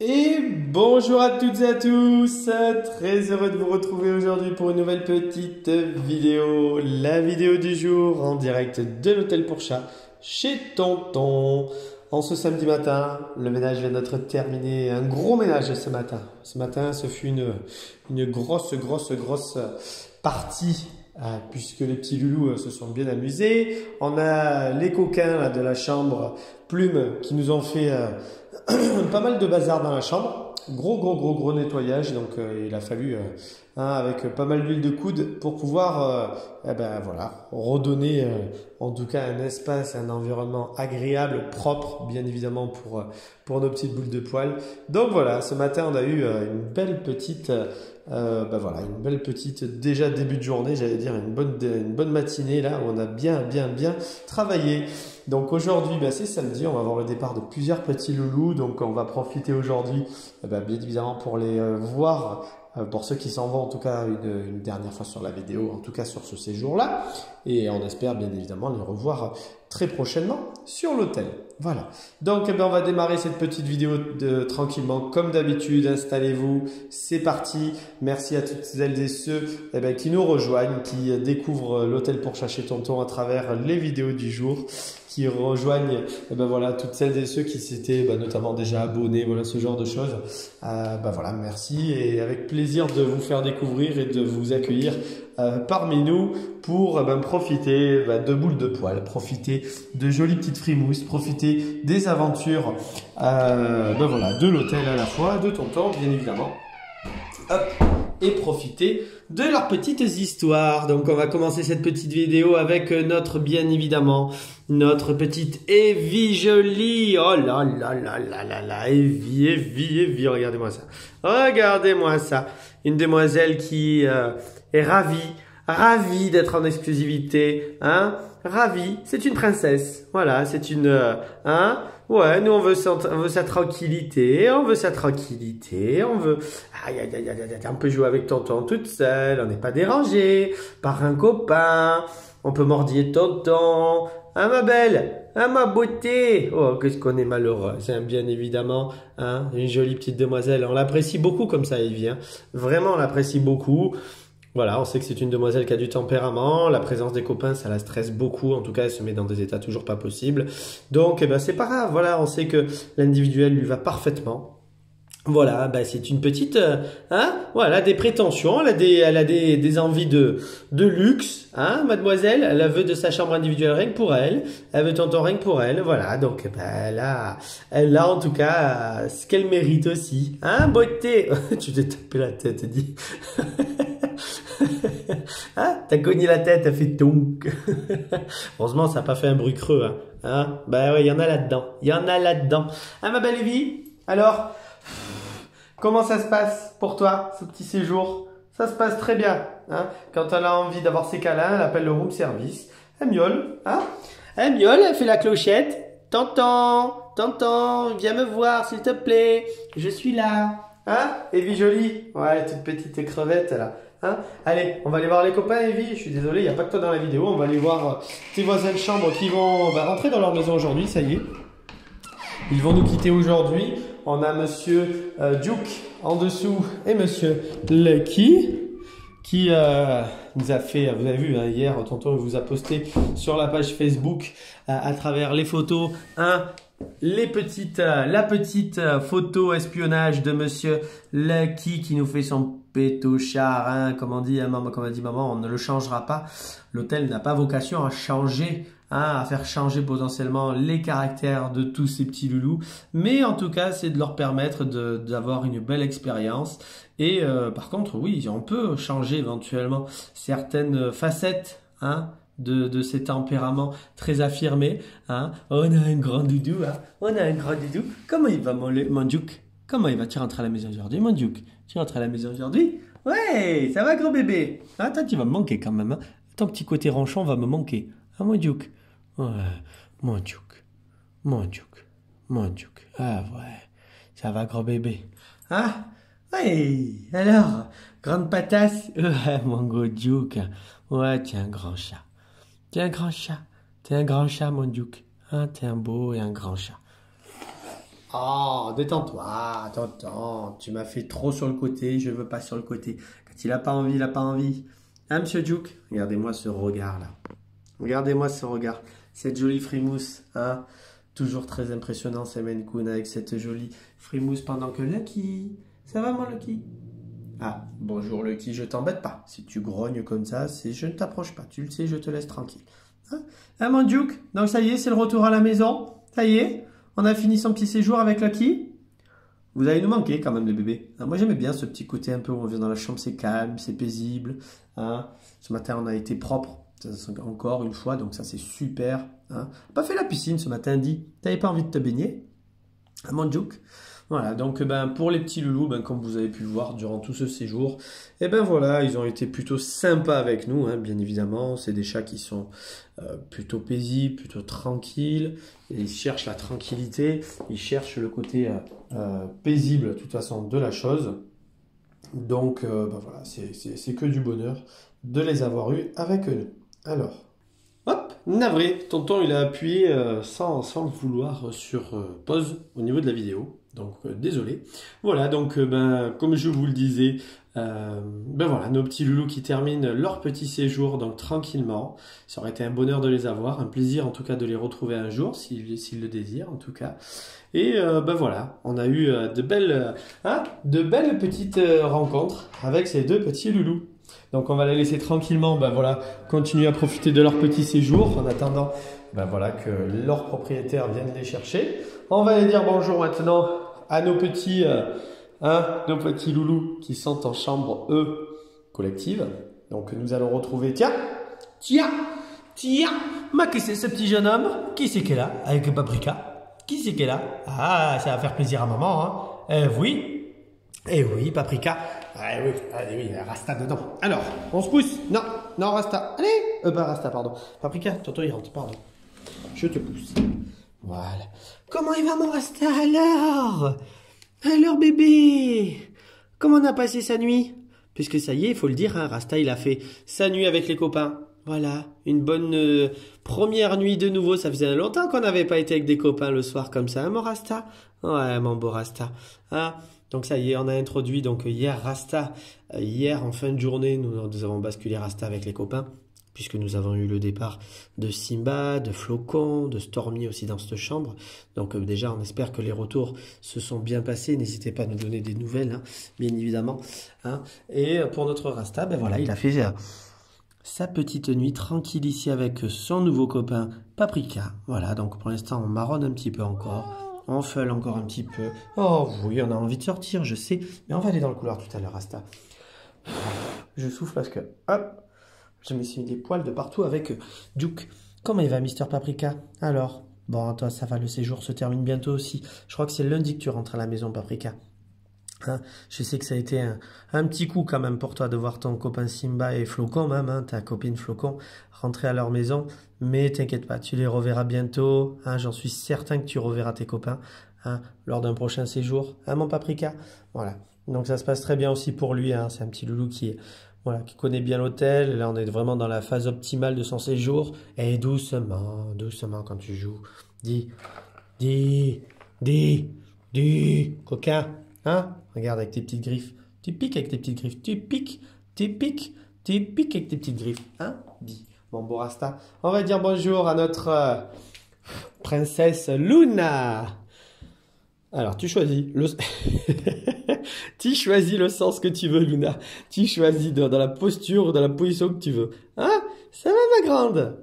Et bonjour à toutes et à tous, très heureux de vous retrouver aujourd'hui pour une nouvelle petite vidéo, la vidéo du jour en direct de l'hôtel pour chat chez Tonton. En ce samedi matin, le ménage vient d'être terminé, un gros ménage ce matin. Ce matin, ce fut une grosse partie. Puisque les petits loulous se sont bien amusés. On a les coquins là, de la chambre Plume qui nous ont fait pas mal de bazar dans la chambre. Gros nettoyage. Donc il a fallu, avec pas mal d'huile de coude pour pouvoir voilà, redonner en tout cas un espace, un environnement agréable, propre, bien évidemment pour nos petites boules de poils. Donc voilà, ce matin on a eu une belle petite... voilà, une belle petite déjà début de journée, j'allais dire une bonne matinée là où on a bien travaillé. Donc aujourd'hui, c'est samedi, on va avoir le départ de plusieurs petits loulous, donc on va profiter aujourd'hui bien évidemment pour les voir. Pour ceux qui s'en vont en tout cas une dernière fois sur la vidéo, en tout cas sur ce séjour-là. Et on espère bien évidemment les revoir très prochainement sur l'hôtel. Voilà. Donc on va démarrer cette petite vidéo tranquillement comme d'habitude. Installez-vous, c'est parti. Merci à toutes celles et ceux qui nous rejoignent, qui découvrent l'hôtel pour chat chez Tonton à travers les vidéos du jour, qui rejoignent voilà, toutes celles et ceux qui s'étaient notamment déjà abonnés, voilà ce genre de choses. Voilà, merci et avec plaisir de vous faire découvrir et de vous accueillir parmi nous pour profiter de boules de poils, profiter de jolies petites frimousses, profiter des aventures voilà, de l'hôtel à la fois, de Tonton bien évidemment. Hop. Et profiter de leurs petites histoires. Donc on va commencer cette petite vidéo avec bien évidemment notre petite Evie jolie. Oh là, Evie, regardez-moi ça. Regardez-moi ça. Une demoiselle qui est ravie d'être en exclusivité, hein. Ravie, c'est une princesse. Voilà, c'est une ouais, nous on veut sa tranquillité, on veut on peut jouer avec Tonton toute seule, on n'est pas dérangé par un copain, on peut mordiller Tonton, hein ma belle, hein ma beauté. Oh, qu'est-ce qu'on est malheureux, c'est bien évidemment, une jolie petite demoiselle, on l'apprécie beaucoup comme ça Evie, vraiment on l'apprécie beaucoup. Voilà, on sait que c'est une demoiselle qui a du tempérament, la présence des copains, ça la stresse beaucoup, en tout cas, elle se met dans des états toujours pas possibles. Donc, c'est pas grave, voilà, on sait que l'individuel lui va parfaitement. Voilà, c'est une petite, voilà, des prétentions, elle a des envies de luxe, mademoiselle, elle veut de sa chambre individuelle rien que pour elle, elle veut Tonton rien que pour elle, voilà, donc, elle a en tout cas ce qu'elle mérite aussi, beauté. Tu t'es tapé la tête, dis. T'as cogné la tête, t'as fait tonk. Heureusement, ça n'a pas fait un bruit creux, ouais, il y en a là-dedans. Ma belle Evie, alors, comment ça se passe pour toi, ce petit séjour? Ça se passe très bien, Quand elle a envie d'avoir ses câlins, elle appelle le room service. Elle miaule, Elle miaule, elle fait la clochette. Tonton, viens me voir, s'il te plaît. Je suis là. Evie jolie? Ouais, toute petite crevette, là. Allez, on va aller voir les copains, Evie. Je suis désolé, il n'y a pas que toi dans la vidéo. On va aller voir tes voisins de chambre qui vont rentrer dans leur maison aujourd'hui, ça y est. Ils vont nous quitter aujourd'hui. On a monsieur Duke en dessous et monsieur Lucky qui nous a fait, vous avez vu hier, Tonton vous a posté sur la page Facebook à travers les photos, la petite photo espionnage de monsieur Lucky qui nous fait son pétochard, comme on dit, comme a dit maman, on ne le changera pas. L'hôtel n'a pas vocation à changer, à faire changer potentiellement les caractères de tous ces petits loulous. Mais en tout cas, c'est de leur permettre d'avoir une belle expérience. Et par contre, oui, on peut changer éventuellement certaines facettes, de ces tempéraments très affirmés, On a un grand doudou, Comment il va, mon Duke? Comment il va? Tu rentres à la maison aujourd'hui, mon Duke? Tu rentres à la maison aujourd'hui? Ouais, ça va, gros bébé? Toi, tu vas me manquer quand même, Ton petit côté ronchon va me manquer. Mon Duke? Ouais, mon Duke. Ah ouais, ça va, gros bébé? Ouais, alors, grande patasse? Ouais, mon gros Duke. Ouais, tu es un grand chat. T'es un grand chat, mon Duke. T'es un beau et un grand chat. Oh, détends-toi, attends, tu m'as fait trop sur le côté, je veux pas sur le côté. Quand il a pas envie, il a pas envie. Hein, monsieur Duke? Regardez-moi ce regard-là. Regardez-moi ce regard. Cette jolie frimousse, hein? Toujours très impressionnant, c'est Maine Coon avec cette jolie frimousse pendant que Lucky... Ça va, mon Lucky? Ah, bonjour Lucky, je t'embête pas. Si tu grognes comme ça, je ne t'approche pas. Tu le sais, je te laisse tranquille. Hein, mon Duke? Donc ça y est, c'est le retour à la maison. Ça y est, on a fini son petit séjour avec Lucky. Vous allez nous manquer quand même, les bébés. Moi, j'aimais bien ce petit côté un peu où on vient dans la chambre, c'est calme, c'est paisible. Hein. Ce matin, on a été propre, encore une fois, donc ça, c'est super. Hein. On n'a pas fait la piscine ce matin, dit. T'avais pas envie de te baigner? À mon Duke. Voilà, donc pour les petits loulous, comme vous avez pu le voir durant tout ce séjour, voilà, ils ont été plutôt sympas avec nous, hein, bien évidemment. C'est des chats qui sont plutôt paisibles, plutôt tranquilles. Et ils cherchent la tranquillité, ils cherchent le côté paisible, de toute façon, de la chose. Donc voilà, c'est que du bonheur de les avoir eus avec nous. Alors, hop, navré, tonton il a appuyé sans le vouloir sur pause au niveau de la vidéo. Donc désolé. Voilà, donc comme je vous le disais, voilà, nos petits loulous qui terminent leur petit séjour donc tranquillement. Ça aurait été un bonheur de les avoir, un plaisir en tout cas de les retrouver un jour s'ils le désirent en tout cas. Et voilà, on a eu de belles petites rencontres avec ces deux petits loulous. Donc on va les laisser tranquillement, voilà, continuer à profiter de leur petit séjour en attendant voilà, que leur propriétaire vienne les chercher. On va aller dire bonjour maintenant à nos petits loulous qui sont en chambre, eux, collective. Donc nous allons retrouver, tiens, que c'est ce petit jeune homme? Qui c'est qu'elle a avec Paprika? Qui c'est qu'elle a? Ah, ça va faire plaisir à maman, hein. Oui, Paprika. Allez, oui, Rasta dedans. Alors, on se pousse. Non, Rasta. Allez, Rasta, pardon. Paprika, tonton, il rentre, pardon. Je te pousse. Voilà. Comment il va, mon Rasta, alors, bébé? Comment on a passé sa nuit? Puisque ça y est, il faut le dire, hein, Rasta, il a fait sa nuit avec les copains. Voilà, une bonne première nuit de nouveau. Ça faisait longtemps qu'on n'avait pas été avec des copains le soir comme ça, hein, mon Rasta? Ouais, mon beau Rasta. Hein? Donc ça y est, on a introduit donc hier Rasta. Hier, en fin de journée, nous avons basculé Rasta avec les copains, puisque nous avons eu le départ de Simba, de Flocon, de Stormy aussi dans cette chambre. Donc déjà, on espère que les retours se sont bien passés. N'hésitez pas à nous donner des nouvelles, hein, bien évidemment. Hein. Et pour notre Rasta, voilà, il a fait sa petite nuit tranquille ici avec son nouveau copain Paprika. Voilà, donc pour l'instant, on marronne un petit peu encore. On feule encore un petit peu. Oh oui, on a envie de sortir, je sais. Mais on va aller dans le couloir tout à l'heure, Rasta. Je souffle parce que, hop, je me suis mis des poils de partout avec Duke. Comment il va, Mister Paprika? Alors, bon, toi, ça va, le séjour se termine bientôt aussi. Je crois que c'est lundi que tu rentres à la maison, Paprika. Hein, je sais que ça a été un petit coup quand même pour toi de voir ton copain Simba et Flocon même, hein, ta copine Flocon, rentrer à leur maison. Mais t'inquiète pas, tu les reverras bientôt. Hein, j'en suis certain que tu reverras tes copains lors d'un prochain séjour. Hein, mon Paprika? Voilà. Donc ça se passe très bien aussi pour lui. Hein, c'est un petit loulou qui connaît bien l'hôtel. Là, on est vraiment dans la phase optimale de son séjour. Et doucement, doucement quand tu joues. Dis, coquin. Hein? Regarde avec tes petites griffes. Tu piques avec tes petites griffes. Tu piques avec tes petites griffes. Hein? Dis. Bon, Rasta. On va dire bonjour à notre princesse Luna. Alors, tu choisis tu choisis le sens que tu veux, Luna. Tu choisis dans la posture, dans la position que tu veux. Hein? Ça va, ma grande?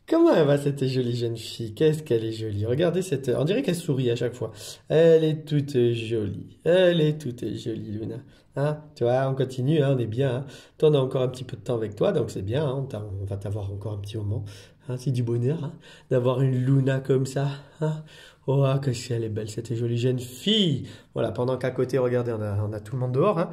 Comment elle va, cette jolie jeune fille? Qu'est-ce qu'elle est jolie. Regardez on dirait qu'elle sourit à chaque fois. Elle est toute jolie. Elle est toute jolie, Luna. Hein? Tu vois, on continue, hein, on est bien. Hein? Toi, on a encore un petit peu de temps avec toi, donc c'est bien. Hein? On va t'avoir encore un petit moment. Hein? C'est du bonheur, hein, d'avoir une Luna comme ça. Hein? Oh, que si elle est belle, cette jolie jeune fille. Voilà, pendant qu'à côté, regardez, on a tout le monde dehors. Hein?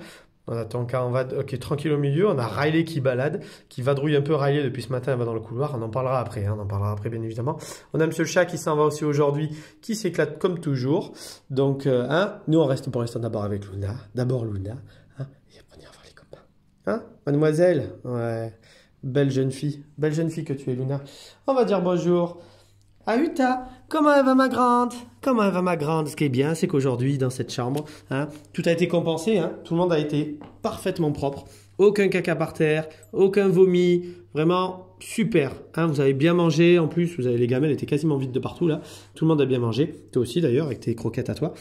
On attend on va tranquille au milieu. On a Riley qui balade, qui vadrouille un peu. Riley depuis ce matin, elle va dans le couloir. On en parlera après, hein, on en parlera après bien évidemment. On a Monsieur le chat qui s'en va aussi aujourd'hui, qui s'éclate comme toujours. Donc, nous on reste pour l'instant d'abord avec Luna. D'abord Luna, hein, et après on ira voir les copains. Hein, mademoiselle? Ouais, belle jeune fille que tu es, Luna. On va dire bonjour Ah Uta, comment elle va ma grande? Comment elle va ma grande? Ce qui est bien, c'est qu'aujourd'hui, dans cette chambre, hein, tout a été compensé, hein, tout le monde a été parfaitement propre. Aucun caca par terre, aucun vomi, vraiment super. Hein, vous avez bien mangé, en plus, vous avez les gamelles étaient quasiment vides de partout là. Tout le monde a bien mangé, toi aussi d'ailleurs, avec tes croquettes à toi.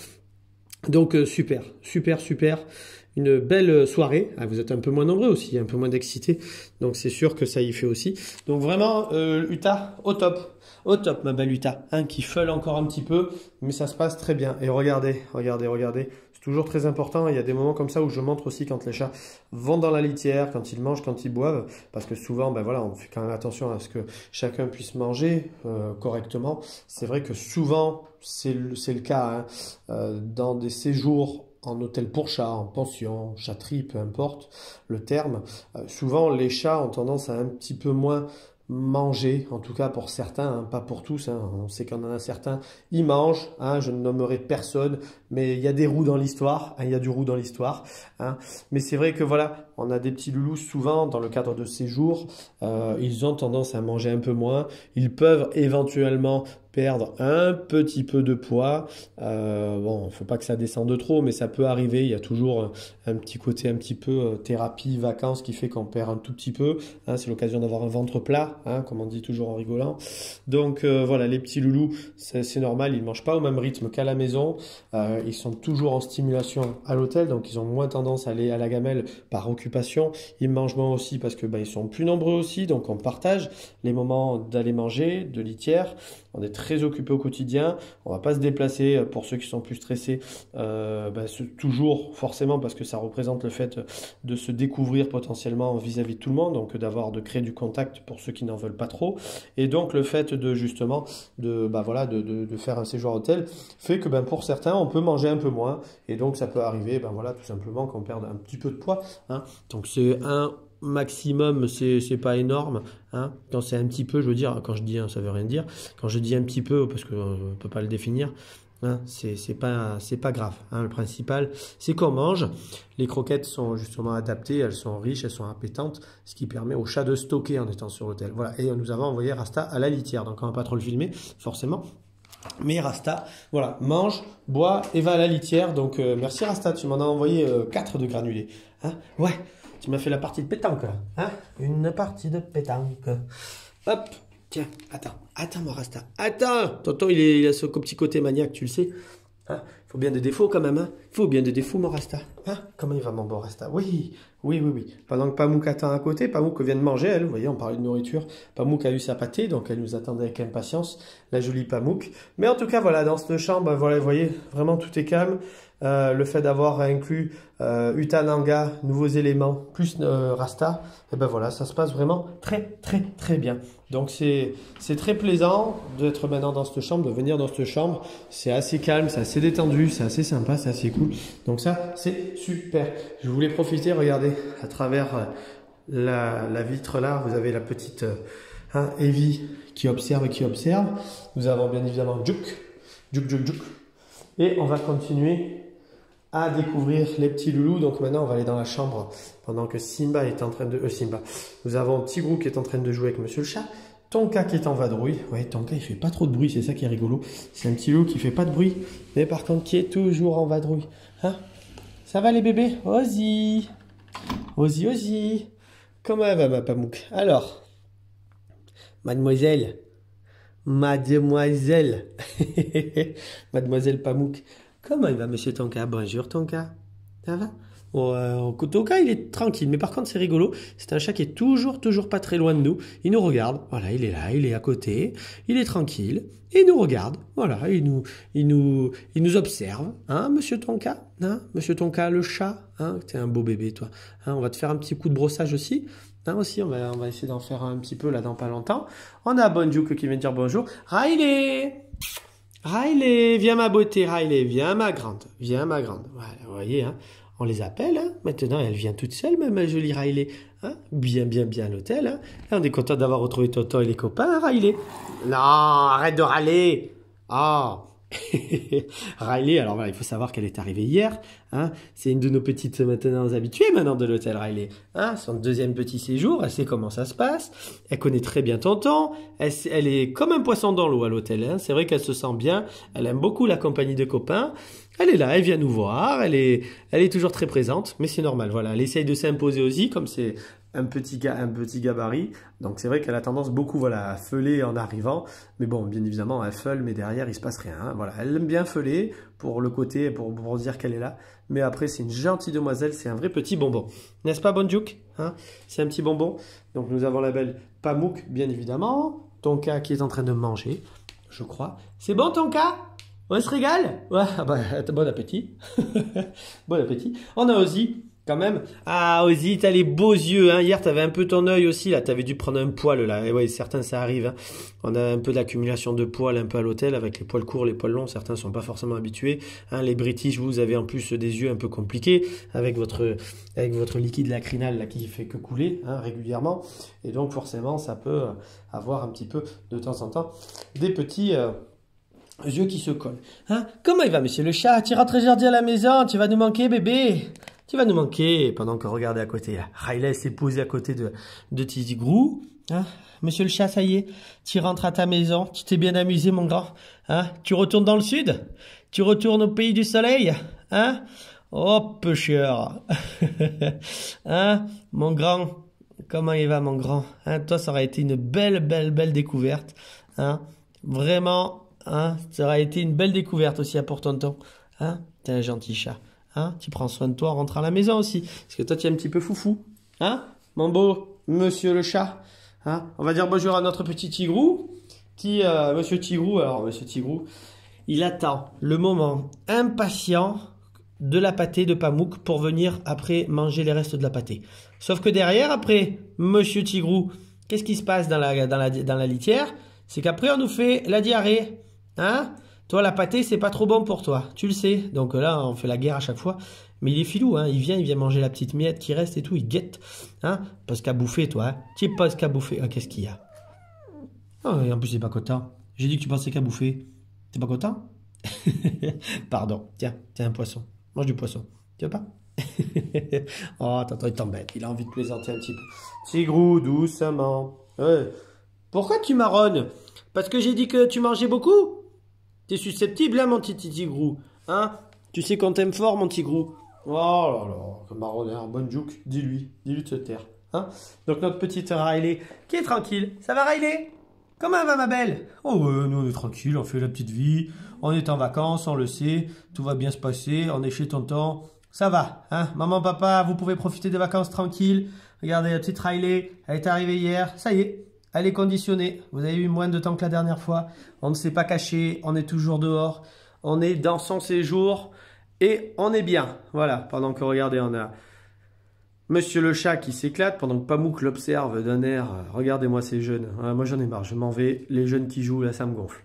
Donc super, super, super. Une belle soirée. Ah, vous êtes un peu moins nombreux aussi, un peu moins d'excités. Donc c'est sûr que ça y fait aussi. Donc vraiment, Uta, au top. Au top, ma belle Uta. Hein, qui feule encore un petit peu, mais ça se passe très bien. Et regardez, regardez, regardez. C'est toujours très important. Il y a des moments comme ça où je montre aussi quand les chats vont dans la litière, quand ils mangent, quand ils boivent. Parce que souvent, ben voilà, on fait quand même attention à ce que chacun puisse manger correctement. C'est vrai que souvent, c'est le cas. Hein, dans des séjours en hôtel pour chat, en pension, chatterie, peu importe le terme, souvent les chats ont tendance à un petit peu moins manger, en tout cas pour certains, hein, pas pour tous, hein. On sait qu'il y en a certains, ils mangent, hein, je ne nommerai personne, mais il y a des roux dans l'histoire, hein, il y a du roux dans l'histoire, hein. Mais c'est vrai que voilà, on a des petits loulous souvent dans le cadre de séjours, ils ont tendance à manger un peu moins, ils peuvent éventuellement perdre un petit peu de poids. Bon, il ne faut pas que ça descende trop, mais ça peut arriver. Il y a toujours un petit côté un petit peu thérapie, vacances qui fait qu'on perd un tout petit peu. Hein, c'est l'occasion d'avoir un ventre plat, hein, comme on dit toujours en rigolant. Donc voilà, les petits loulous, c'est normal, ils ne mangent pas au même rythme qu'à la maison. Ils sont toujours en stimulation à l'hôtel, donc ils ont moins tendance à aller à la gamelle par occupation. Ils mangent moins aussi parce que ils sont plus nombreux aussi, donc on partage les moments d'aller manger, de litière. On est très occupé au quotidien, on va pas se déplacer pour ceux qui sont plus stressés, toujours forcément parce que ça représente le fait de se découvrir potentiellement vis-à-vis de tout le monde, donc de créer du contact pour ceux qui n'en veulent pas trop, et donc le fait de justement de faire un séjour à hôtel fait que pour certains on peut manger un peu moins, et donc ça peut arriver tout simplement qu'on perde un petit peu de poids, hein. Donc c'est un maximum, c'est pas énorme, hein. Quand c'est un petit peu, je veux dire, quand je dis ça veut rien dire, quand je dis un petit peu parce que on peut pas le définir, hein, c'est pas grave, hein. Le principal c'est qu'on mange. Les croquettes sont justement adaptées, elles sont riches, elles sont appétantes, ce qui permet au chat de stocker en étant sur l'hôtel. Voilà, et nous avons envoyé Rasta à la litière, donc on va pas trop le filmer forcément. Mais Rasta, voilà, mange, boit et va à la litière. Donc merci Rasta, tu m'en as envoyé 4 de granulés, hein. Ouais. Tu m'as fait la partie de pétanque, là. Hein? Une partie de pétanque. Hop, tiens, attends, mon Rasta. Attends, tonton, il a ce petit côté maniaque, tu le sais. Hein? Il faut bien des défauts quand même, hein? Il faut bien des défauts, mon Rasta. Hein? Comment il va, mon bon Rasta? Oui. Pendant que Pamouk attend à côté, Pamouk vient de manger, elle, vous voyez, on parlait de nourriture. Pamouk a eu sa pâtée, donc elle nous attendait avec impatience, la jolie Pamouk. Mais en tout cas, voilà, dans cette chambre, voilà, vous voyez, vraiment tout est calme. Le fait d'avoir inclus Utananga, nouveaux éléments, plus Rasta, et voilà, ça se passe vraiment très très très bien. Donc c'est très plaisant d'être maintenant dans cette chambre, de venir dans cette chambre. C'est assez calme, c'est assez détendu, c'est assez sympa, c'est assez cool. Donc ça, c'est super. Je voulais profiter, regardez, à travers la vitre là, vous avez la petite Evie qui observe et qui observe. Nous avons bien évidemment Juk. Et on va continuer à découvrir les petits loulous. Donc maintenant, on va aller dans la chambre pendant que Simba est en train de... Nous avons Tigrou qui est en train de jouer avec Monsieur le Chat. Tonka qui est en vadrouille. Ouais, Tonka, il fait pas trop de bruit, c'est ça qui est rigolo. C'est un petit loup qui fait pas de bruit, mais par contre qui est toujours en vadrouille. Hein? Ça va les bébés? Ozzy. Comment elle va, ma Pamouk? Alors, mademoiselle. Mademoiselle Pamouk. Comment il va, monsieur Tonka? Bonjour, Tonka. Ça va? Tonka, il est tranquille. Mais par contre, c'est rigolo. C'est un chat qui est toujours pas très loin de nous. Il nous regarde. Voilà, il est là, il est à côté. Il est tranquille. Et il nous regarde. Voilà, il nous observe. Hein, monsieur Tonka? Hein, monsieur Tonka, le chat? Hein, t'es un beau bébé, toi. Hein, on va te faire un petit coup de brossage aussi. Hein, aussi, on va essayer d'en faire un petit peu là dans pas longtemps. On a Bonjour qui vient dire bonjour. Riley, viens ma beauté, Riley, viens ma grande. Voilà, vous voyez, hein, on les appelle, hein. Maintenant elle vient toute seule, même ma jolie Riley. Hein, bien à l'hôtel. Hein. Et on est content d'avoir retrouvé Tonton et les copains, Riley. Non, arrête de râler. Ah, Riley, alors voilà, il faut savoir qu'elle est arrivée hier. Hein, c'est une de nos petites maintenances habituées maintenant de l'hôtel Riley. Hein, son deuxième petit séjour, elle sait comment ça se passe. Elle connaît très bien tonton. Elle est comme un poisson dans l'eau à l'hôtel. Hein. C'est vrai qu'elle se sent bien. Elle aime beaucoup la compagnie de copains. Elle est là, elle vient nous voir. Elle est toujours très présente, mais c'est normal. Voilà, elle essaye de s'imposer aussi, comme c'est un petit gabarit. Donc c'est vrai qu'elle a tendance beaucoup voilà, à feuler en arrivant. Mais bon, bien évidemment, elle feule, mais derrière, il se passe rien. Hein. Voilà, elle aime bien feuler pour le côté, pour dire qu'elle est là. Mais après, c'est une gentille demoiselle, c'est un vrai petit bonbon. N'est-ce pas, Bonjouk hein? C'est un petit bonbon. Donc nous avons la belle Pamouk, bien évidemment. Tonka qui est en train de manger, je crois. C'est bon, Tonka? On se régale? Ouais, bah, bon appétit. Bon appétit. On a Ozzy. Quand même. Ah, Ozzy, t'as les beaux yeux. Hein. Hier, t'avais un peu ton œil aussi. Là, t'avais dû prendre un poil. Là. Et ouais, certains, ça arrive. Hein. On a un peu d'accumulation de poils un peu à l'hôtel avec les poils courts, les poils longs. Certains sont pas forcément habitués. Hein. Les British, vous avez en plus des yeux un peu compliqués avec votre liquide lacrynal là, qui fait que couler hein, régulièrement. Et donc, forcément, ça peut avoir un petit peu de temps en temps des petits yeux qui se collent. Hein. Comment il va, monsieur le chat? Tu rentres aujourd'hui à la maison? Tu vas nous manquer, bébé? Tu vas nous manquer pendant que regardez à côté. Riley s'est posé à côté de Tigrou. Hein? Monsieur le chat, ça y est, tu rentres à ta maison. Tu t'es bien amusé, mon grand. Hein? Tu retournes dans le sud? Tu retournes au pays du soleil? Hein? Oh, pêcheur. Hein? Mon grand, comment il va, mon grand? Hein? Toi, ça aurait été une belle découverte. Hein? Vraiment, hein? Ça aurait été une belle découverte aussi pour tonton. Hein? T'es un gentil chat. Hein, tu prends soin de toi en rentrant à la maison aussi. Parce que toi, tu es un petit peu foufou. Hein, mon beau monsieur le chat. Hein, on va dire bonjour à notre petit Tigrou. Monsieur Tigrou, alors monsieur Tigrou, il attend le moment impatient de la pâtée de Pamouk pour venir après manger les restes de la pâtée. Sauf que derrière, après, monsieur Tigrou, qu'est-ce qui se passe dans la litière? C'est qu'après, on nous fait la diarrhée. Hein? Toi, la pâtée, c'est pas trop bon pour toi. Tu le sais. Donc là, on fait la guerre à chaque fois. Mais il est filou, hein. Il vient manger la petite miette qui reste et tout. Il guette. Hein. Parce qu'à bouffer, toi. Hein. Tu penses qu'à bouffer. Ah, qu'est-ce qu'il y a? Oh, et en plus, il est pas content. J'ai dit que tu pensais qu'à bouffer. T'es pas content? Pardon. Tiens, un poisson. Mange du poisson. Tu veux pas? Oh, attends, il t'embête. Il a envie de plaisanter un petit peu. Tigrou, doucement. Ouais. Pourquoi tu marronnes? Parce que j'ai dit que tu mangeais beaucoup? T'es susceptible, hein, mon petit Tigrou? Hein? Tu sais qu'on t'aime fort, mon Tigrou. Oh là là, que marronneur, Bonjouk, dis-lui de se taire. Hein? Donc notre petite Riley, qui est tranquille. Ça va, Riley? Comment va, ma belle? Oh ouais, nous on est tranquille, on fait la petite vie. On est en vacances, on le sait. Tout va bien se passer, on est chez tonton. Ça va, hein? Maman, papa, vous pouvez profiter des vacances tranquilles. Regardez, la petite Riley, elle est arrivée hier. Ça y est. Elle est conditionnée. Vous avez eu moins de temps que la dernière fois. On ne s'est pas caché. On est toujours dehors. On est dans son séjour. Et on est bien. Voilà. Pendant que, regardez, on a monsieur le chat qui s'éclate. Pendant que Pamouk l'observe d'un air. Regardez-moi ces jeunes. Moi, j'en ai marre. Je m'en vais. Les jeunes qui jouent, là, ça me gonfle.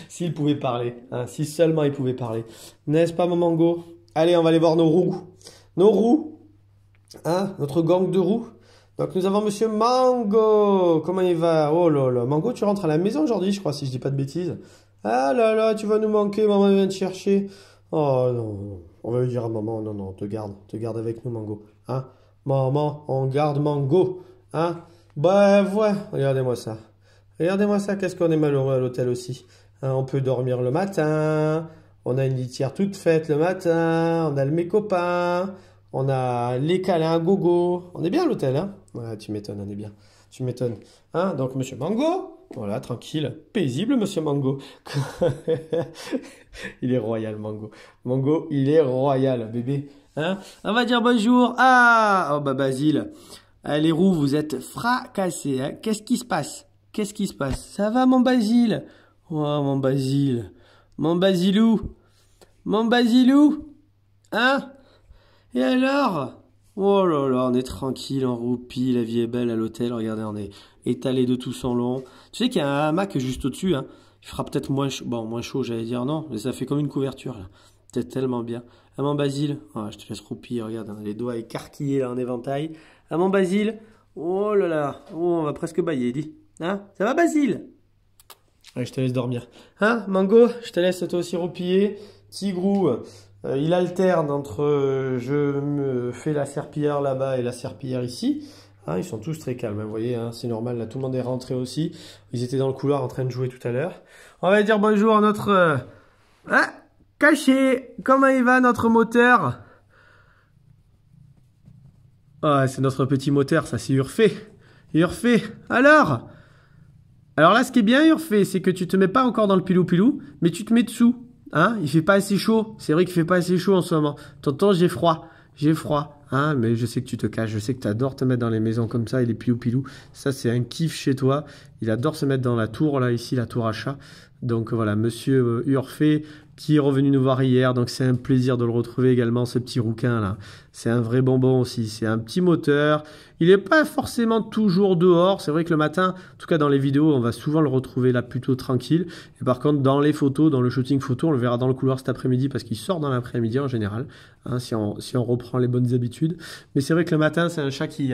S'ils pouvaient parler. Hein, si seulement ils pouvaient parler. N'est-ce pas, mon mango? Allez, on va aller voir nos roues. Nos roues. Hein, notre gang de roues. Donc nous avons monsieur Mango. Comment il va? Oh là là. Mango, tu rentres à la maison aujourd'hui, je crois, si je dis pas de bêtises. Ah là là, tu vas nous manquer, maman vient te chercher. Oh non, on va lui dire à maman, non, te garde avec nous, Mango. Hein? Maman, on garde Mango. Hein? Bah ouais, regardez-moi ça. Regardez-moi ça, qu'est-ce qu'on est malheureux à l'hôtel aussi. Hein, on peut dormir le matin. On a une litière toute faite le matin. On a mes copains. On a les câlins à gogo. On est bien à l'hôtel, hein? Ouais, tu m'étonnes, on est bien. Tu m'étonnes. Hein? Donc, monsieur Mango, voilà, tranquille, paisible, monsieur Mango. Il est royal, Mango. Mango, il est royal, bébé. Hein? On va dire bonjour. Ah, oh bah Basile. Ah, les roues, vous êtes fracassés. Hein? Qu'est-ce qui se passe? Qu'est-ce qui se passe? Ça va, mon Basile? Oh, mon Basile. Mon Basilou. Mon Basilou. Hein? Et alors? Oh là là, on est tranquille, en roupie, la vie est belle à l'hôtel. Regardez, on est étalé de tout son long. Tu sais qu'il y a un hamac juste au-dessus, hein. Il fera peut-être moins chaud. Bon, moins chaud, j'allais dire non, mais ça fait comme une couverture, là. C'est tellement bien. Ah, mon Basile. Oh, je te laisse roupir, regarde, hein, les doigts écarquillés, là, en éventail. Ah, mon Basile. Oh là là. Oh, on va presque bailler, dis. Hein? Ça va, Basile? Allez, je te laisse dormir. Hein, Mango, je te laisse toi aussi roupiller. Tigrou, il alterne entre je me fais la serpillière là-bas et la serpillière ici. Hein, ils sont tous très calmes, hein, vous voyez, hein, c'est normal, là tout le monde est rentré aussi. Ils étaient dans le couloir en train de jouer tout à l'heure. On va dire bonjour à notre... Ah, caché. Comment il va notre moteur? Ah, c'est notre petit moteur, ça c'est Urfé. Urfé, alors là, ce qui est bien, Urfé, c'est que tu te mets pas encore dans le pilou-pilou, mais tu te mets dessous. Hein, il fait pas assez chaud. C'est vrai qu'il fait pas assez chaud en ce moment. Tonton, j'ai froid. J'ai froid. Hein, mais je sais que tu te caches. Je sais que tu adores te mettre dans les maisons comme ça et les pilou-pilou. Ça, c'est un kiff chez toi. Il adore se mettre dans la tour, là, ici, la tour à chat. Donc voilà, monsieur Urfé qui est revenu nous voir hier. Donc c'est un plaisir de le retrouver également, ce petit rouquin là. C'est un vrai bonbon aussi. C'est un petit moteur. Il n'est pas forcément toujours dehors. C'est vrai que le matin, en tout cas dans les vidéos, on va souvent le retrouver là plutôt tranquille. Et par contre, dans les photos, dans le shooting photo, on le verra dans le couloir cet après-midi parce qu'il sort dans l'après-midi en général. Hein, si on reprend les bonnes habitudes. Mais c'est vrai que le matin, c'est un chat qui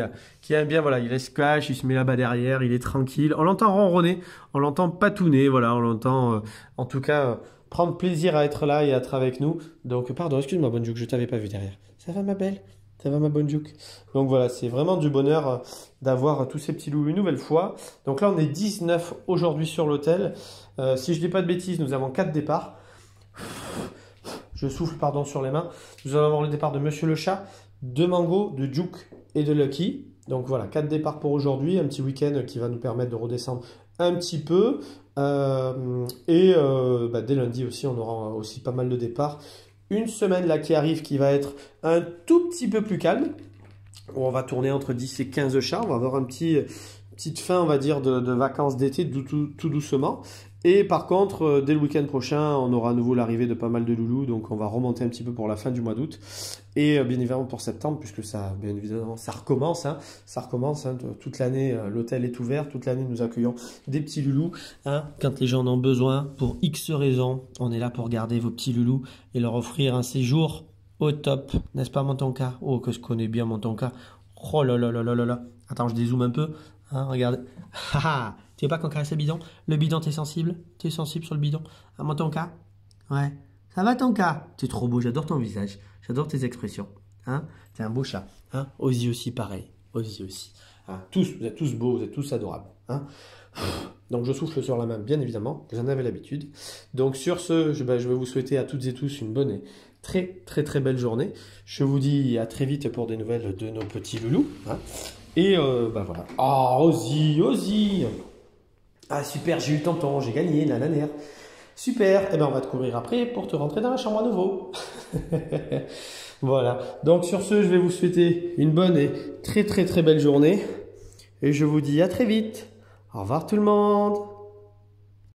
aime bien, voilà, il laisse cache, il se met là-bas derrière, il est tranquille. On l'entend ronronner, on l'entend patouner, voilà, on l'entend en tout cas prendre plaisir à être là et à être avec nous. Donc, pardon, excuse-moi, Bonjouk, je t'avais pas vu derrière. Ça va, ma belle? Ça va, ma Bonjouk? Donc voilà, c'est vraiment du bonheur d'avoir tous ces petits loups une nouvelle fois. Donc là, on est 19 aujourd'hui sur l'hôtel. Si je dis pas de bêtises, nous avons 4 départs. Je souffle, pardon, sur les mains. Nous allons avoir le départ de Monsieur le Chat, de Mango, de Jouk et de Lucky. Donc voilà, 4 départs pour aujourd'hui. Un petit week-end qui va nous permettre de redescendre un petit peu. Dès lundi aussi, on aura aussi pas mal de départs. Une semaine là qui arrive qui va être un tout petit peu plus calme. Où on va tourner entre 10 et 15 chats. On va avoir petite fin, on va dire, de vacances d'été tout doucement. Et par contre, dès le week-end prochain, on aura à nouveau l'arrivée de pas mal de loulous. Donc on va remonter un petit peu pour la fin du mois d'août. Et bien évidemment pour septembre, puisque ça, bien évidemment, ça recommence. Hein, ça recommence. Hein, toute l'année, l'hôtel est ouvert. Toute l'année, nous accueillons des petits loulous. Hein, quand les gens en ont besoin, pour X raisons, on est là pour garder vos petits loulous et leur offrir un séjour au top. N'est-ce pas, mon Tonka? Oh, que je connais bien mon Tonka. Oh là là là là là là. Attends, je dézoome un peu. Hein, regarde. Tu veux pas qu'on caresse le bidon? Le bidon, t'es sensible? T'es sensible sur le bidon? Ah, mon Tonka? Ouais. Ça va, Tonka? T'es trop beau, j'adore ton visage. J'adore tes expressions. Hein? T'es un beau chat. Hein? Ozzy aussi, pareil. Ozzy aussi. Hein? Tous, vous êtes tous beaux, vous êtes tous adorables. Hein? Donc, je souffle sur la main, bien évidemment. Vous en avez l'habitude. Donc, sur ce, je vais vous souhaiter à toutes et tous une bonne et très, très, très belle journée. Je vous dis à très vite pour des nouvelles de nos petits loulous. Hein? Et voilà. Ah, Ozzy, Ozzy! Ah, super, j'ai eu tonton, j'ai gagné, nananère. Super, et on va te courir après pour te rentrer dans la chambre à nouveau. Voilà. Donc sur ce, je vais vous souhaiter une bonne et très très très belle journée. Et je vous dis à très vite. Au revoir tout le monde.